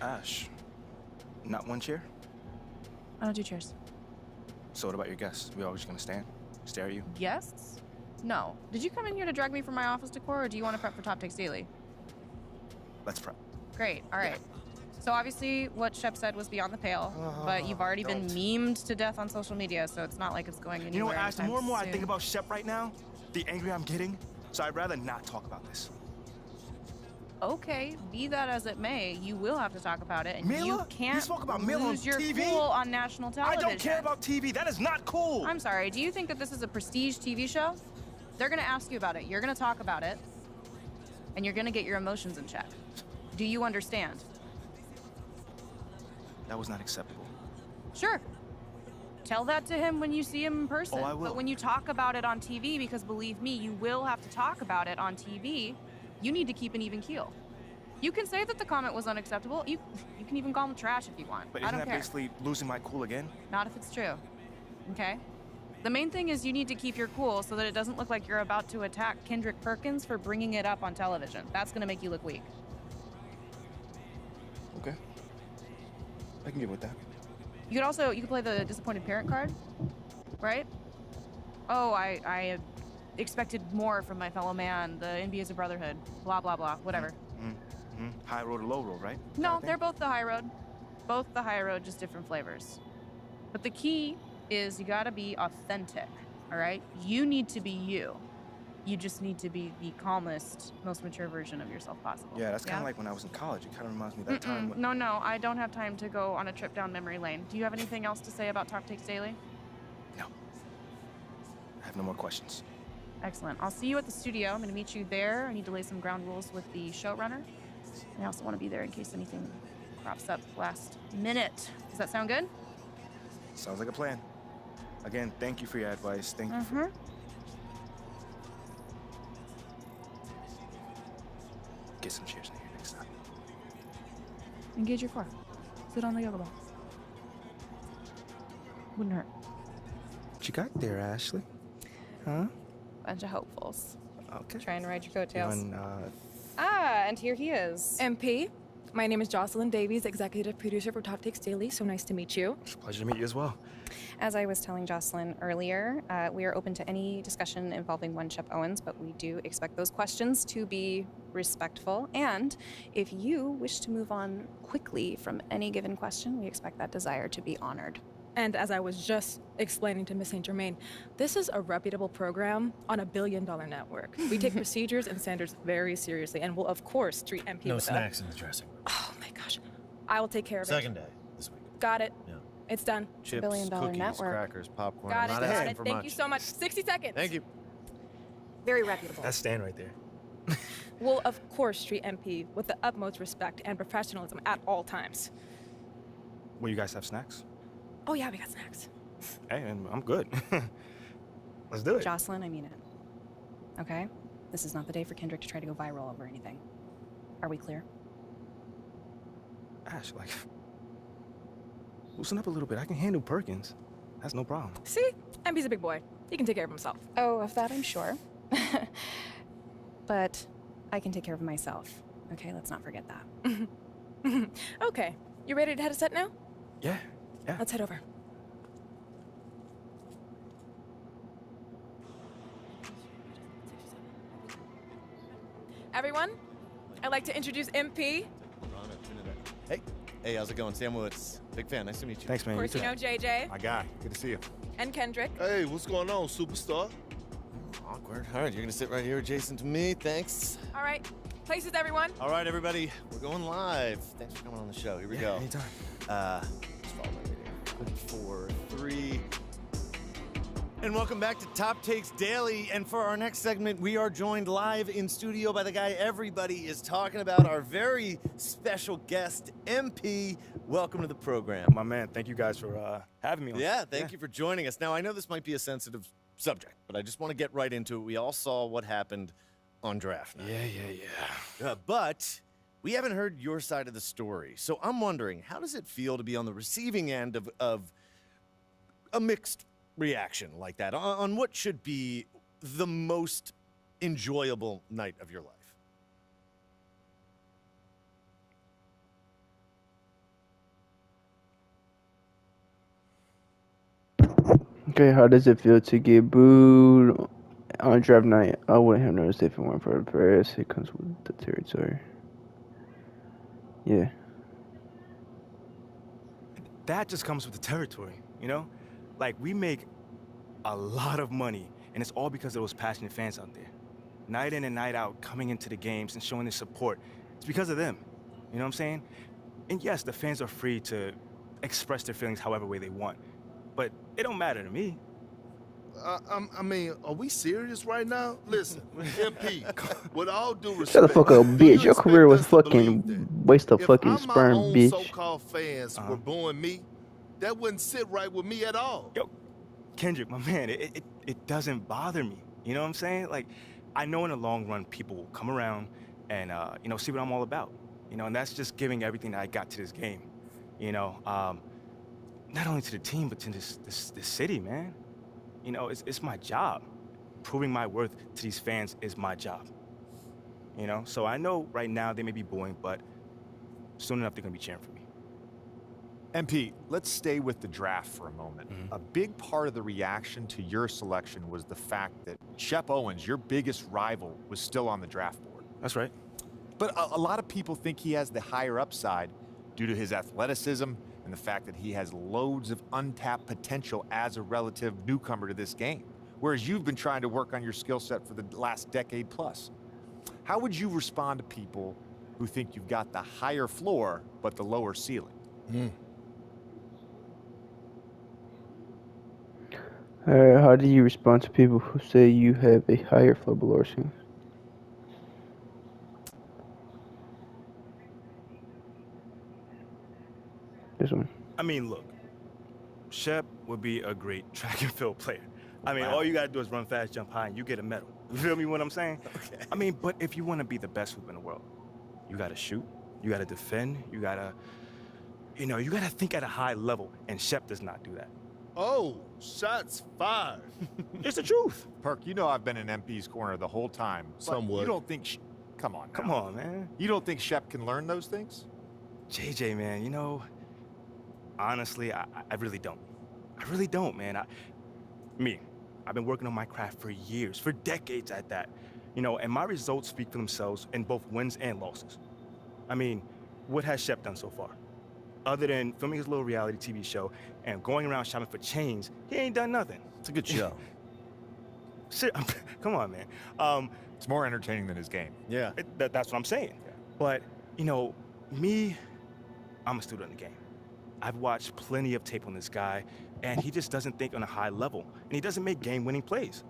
Ash, not one chair? I don't do chairs. So what about your guests? We all just gonna stand? Stare at you? Guests? No. Did you come in here to drag me from my office decor, or do you want to prep for Top Takes Daily? Let's prep. Great, all right. Yeah. So obviously what Shep said was beyond the pale, but you've already been memed to death on social media, so it's not like it's going anywhere. You know what, Ash, the more and more soon. I think about Shep right now, the angrier I'm getting, so I'd rather not talk about this. Okay, be that as it may, you will have to talk about it, and Mila? you can't You spoke about Mila on lose your TV? cool on national television. I don't care about TV. That is not cool. I'm sorry, do you think that this is a prestige TV show? They're gonna ask you about it, you're gonna talk about it, and you're gonna get your emotions in check. Do you understand? That was not acceptable. Sure. Tell that to him when you see him in person. Oh, I will. But when you talk about it on TV, because believe me, you will have to talk about it on TV, you need to keep an even keel. You can say that the comment was unacceptable. You can even call him trash if you want. But I isn't don't that care. basically losing my cool again? Not if it's true. Okay? The main thing is you need to keep your cool so that it doesn't look like you're about to attack Kendrick Perkins for bringing it up on television. That's gonna make you look weak. Okay. I can get with that. You could play the disappointed parent card, right? Oh, I expected more from my fellow man. The NBA is a brotherhood. Blah, blah, blah. Whatever. High road or low road, right? No, they're both the high road. Both the high road, just different flavors. But the key is you gotta be authentic, all right? You need to be you. You just need to be the calmest, most mature version of yourself possible. Yeah, that's kind of like when I was in college. It kind of reminds me of that time when... No, I don't have time to go on a trip down memory lane. Do you have anything else to say about Top Takes Daily? No. I have no more questions. Excellent. I'll see you at the studio. I'm going to meet you there. I need to lay some ground rules with the showrunner. And I also want to be there in case anything crops up last minute. Does that sound good? Sounds like a plan. Again, thank you for your advice. Thank you for... Get some chairs in here next time. Engage your core. Sit on the yoga ball. Wouldn't hurt. What you got there, Ashley? Huh? Bunch of hopefuls. Okay. Trying to ride your coattails. And, and here he is. MP, my name is Jocelyn Davies, executive producer for Top Takes Daily. So nice to meet you. It's a pleasure to meet you as well. As I was telling Jocelyn earlier, we are open to any discussion involving one Shep Owens, but we do expect those questions to be respectful. And if you wish to move on quickly from any given question, we expect that desire to be honored. And as I was just explaining to Miss St. Germain, this is a reputable program on $1 billion network. We take procedures and standards very seriously and will, of course, treat MP No with snacks in the dressing room. Oh my gosh. I will take care of it. Second day this week. Got it. Yeah. It's done. Chips, billion-dollar cookies, network. crackers, popcorn. Got it. Not Got asking it. for Thank much. you so much. 60 seconds. Thank you. Very reputable. That's Stan right there. We'll, of course, treat MP with the utmost respect and professionalism at all times. Will you guys have snacks? Oh, yeah, we got snacks. Hey, and I'm good. Let's do it. Jocelyn, I mean it. Okay? This is not the day for Kendrick to try to go viral over anything. Are we clear? Ash, like... Loosen up a little bit. I can handle Perkins. That's no problem. See? MP's a big boy. He can take care of himself. Oh, of that I'm sure. But I can take care of myself. Okay, let's not forget that. Okay. You ready to head a set now? Yeah. Let's head over. Everyone, I'd like to introduce MP. Hey, how's it going? Sam Woods. Big fan. Nice to meet you. Thanks, man. Of course, you know JJ. My guy. Good to see you. And Kendrick. Hey, what's going on, superstar? Awkward. All right, you're going to sit right here adjacent to me. Thanks. All right. Places, everyone. All right, everybody. We're going live. Thanks for coming on the show. Here we go. Anytime. Just follow my video. Good 4, 3. And welcome back to Top Takes Daily. And for our next segment, we are joined live in studio by the guy everybody is talking about, our very special guest, MP. Welcome to the program. My man, thank you guys for having me on. Yeah, thank you for joining us. Now, I know this might be a sensitive subject, but I just want to get right into it. We all saw what happened on draft night. Yeah. But we haven't heard your side of the story. So I'm wondering, how does it feel to be on the receiving end of a mixed reaction like that on what should be the most enjoyable night of your life? Okay, how does it feel to get booed on draft night? I wouldn't have noticed if it weren't for the press. It comes with the territory. Yeah. That just comes with the territory, you know? Like, we make a lot of money, and it's all because of those passionate fans out there. Night in and night out, coming into the games and showing their support. It's because of them. You know what I'm saying? And yes, the fans are free to express their feelings however way they want. But it don't matter to me. I mean, are we serious right now? Listen, MP, with all due respect, Shut the fuck up, do you bitch. Your career was expect us to believe fucking waste of if fucking my sperm, own bitch. so-called fans were booing me, that wouldn't sit right with me at all. Yo, Kendrick, my man, it doesn't bother me. You know what I'm saying? Like, I know in the long run, people will come around and, you know, see what I'm all about. You know, and that's just giving everything that I got to this game. You know, not only to the team, but to this city, man. You know, it's my job. Proving my worth to these fans is my job. You know, so I know right now they may be booing, but soon enough they're gonna be cheering for me. MP, let's stay with the draft for a moment. A big part of the reaction to your selection was the fact that Shep Owens, your biggest rival, was still on the draft board. That's right. But a lot of people think he has the higher upside due to his athleticism and the fact that he has loads of untapped potential as a relative newcomer to this game, whereas you've been trying to work on your skill set for the last decade plus. How would you respond to people who think you've got the higher floor but the lower ceiling? How do you respond to people who say you have a higher floor below ceiling? This one. I mean, look, Shep would be a great track and field player. I mean, all you gotta do is run fast, jump high, and you get a medal. You feel me what I'm saying? Okay. I mean, but if you want to be the best hoop in the world, you gotta shoot, you gotta defend, you gotta, you know, you gotta think at a high level, and Shep does not do that. Oh, shots fired. It's the truth. Perk, you know I've been in MP's corner the whole time. But Somewhat. You don't think... Come on now. Come on, man. You don't think Shep can learn those things? JJ, man, you know, honestly, I really don't. I really don't, man. I've been working on my craft for years, for decades at that. You know, and my results speak for themselves in both wins and losses. I mean, what has Shep done so far? Other than filming his little reality TV show and going around shopping for chains, he ain't done nothing. It's a good show. Shit, come on, man. It's more entertaining than his game. Yeah. That's what I'm saying. But, you know, I'm a student of the game. I've watched plenty of tape on this guy, and he just doesn't think on a high level, and he doesn't make game-winning plays.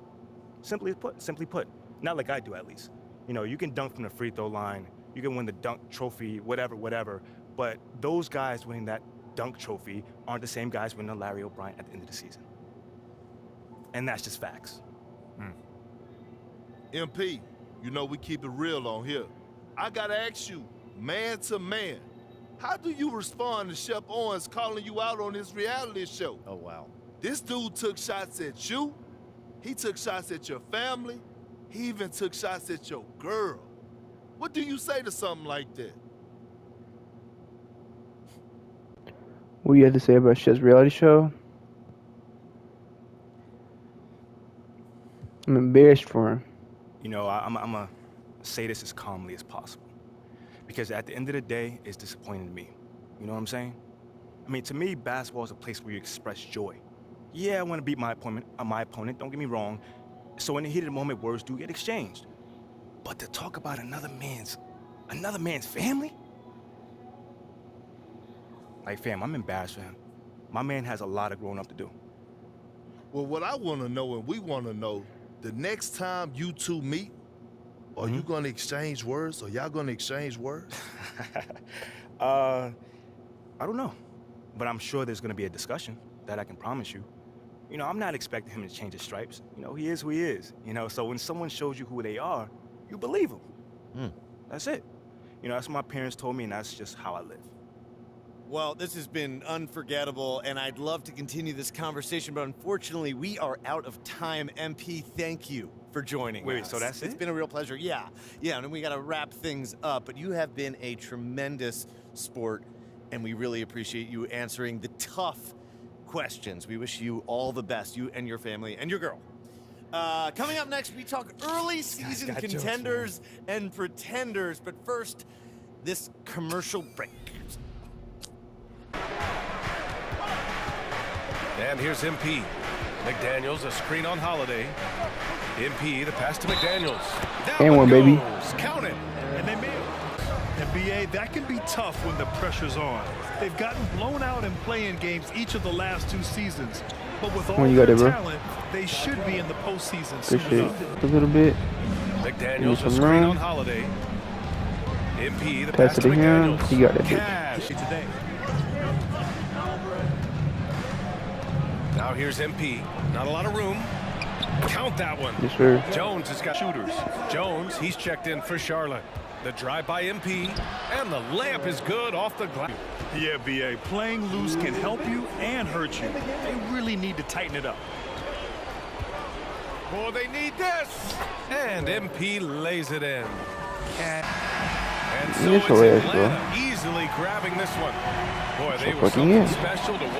Simply put, not like I do at least. You know, you can dunk from the free throw line, you can win the dunk trophy, whatever, but those guys winning that dunk trophy aren't the same guys winning the Larry O'Brien at the end of the season. And that's just facts. MP, you know we keep it real on here. I gotta ask you, man to man, how do you respond to Shep Owens calling you out on his reality show? Oh, wow. This dude took shots at you. He took shots at your family. He even took shots at your girl. What do you say to something like that? What do you have to say about Shep's reality show? I'm embarrassed for him. You know, I'm gonna say this as calmly as possible. Because at the end of the day, it's disappointing to me. You know what I'm saying? I mean, to me, basketball is a place where you express joy. Yeah, I want to beat my opponent, don't get me wrong. So in the heat of the moment, words do get exchanged. But to talk about another man's family? Like, fam, I'm embarrassed for him. My man has a lot of growing up to do. Well, what I want to know and we want to know, the next time you two meet, are you going to exchange words? Or y'all going to exchange words? I don't know. But I'm sure there's going to be a discussion, that I can promise you. You know, I'm not expecting him to change his stripes. You know, he is who he is. You know, so when someone shows you who they are, you believe them. That's it. You know, that's what my parents told me, and that's just how I live. Well, this has been unforgettable, and I'd love to continue this conversation, but unfortunately, we are out of time. MP, thank you for joining us. Wait, so that's it? It's been a real pleasure. Yeah, and we got to wrap things up, but you have been a tremendous sport, and we really appreciate you answering the tough questions. We wish you all the best, you and your family and your girl. Coming up next, we talk early season got jokes, contenders and pretenders. But first, this commercial break. And here's MP. McDaniels, a screen on Holiday. MP, the pass to McDaniels. Down And one, goes. baby. Count it. And they made it. And BA, that can be tough when the pressure's on. They've gotten blown out in play-in games each of the last 2 seasons. But with all you got their it, bro. talent, they should be in the postseason Good soon shit. enough. A little bit. McDaniels, a some screen room. on Holiday. MP, the Pass pass it to to him. McDaniels. He got that bitch. Cash. Today. Now here's MP. Not a lot of room. Count that one. Yes, sir. Jones has got shooters. Jones, he's checked in for Charlotte. The drive by MP, and the layup is good off the glass. Yeah, BA, playing loose can help you and hurt you. They really need to tighten it up. Boy, they need this. And MP lays it in. And so Yes, it's hilarious, Atlanta easily grabbing this one. Boy, they were fucking something yeah. special to